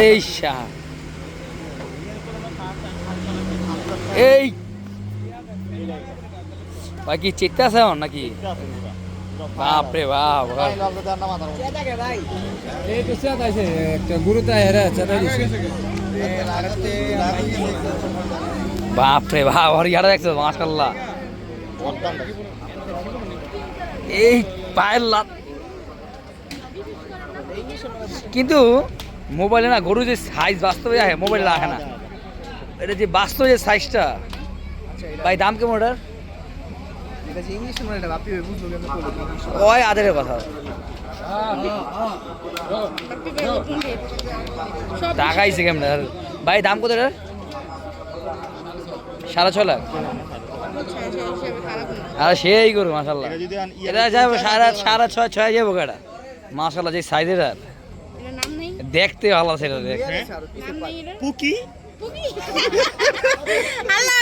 এই শাহ এই ভাই কি চেকতে আছে এখন নাকি? বাপরে বাপ একটা গুরুতা হেরা চেতা দিছে বাপরে বাপ আর ইয়ারা দেখছো মাশাআল্লাহ এই পায়ের লাত কিন্তু মোবাইলে না গরু যে সাইজ বাস্তবে আসে মোবাইলে রাখে না এটা যে বাস্তব যে সাইজটা ভাই দাম কেমন ওটার ওই আদেরের কথা টাকাইছে কেমন ভাই দাম কত এটার 6.5 লাখ আর সেই গরু মাশাল্লাহ এটা যাবে 6.5 যাবো গাড়া মাশাল্লাহ যে সাইজের আর দেখতে ভালো সেটা দেখ আল্লাহ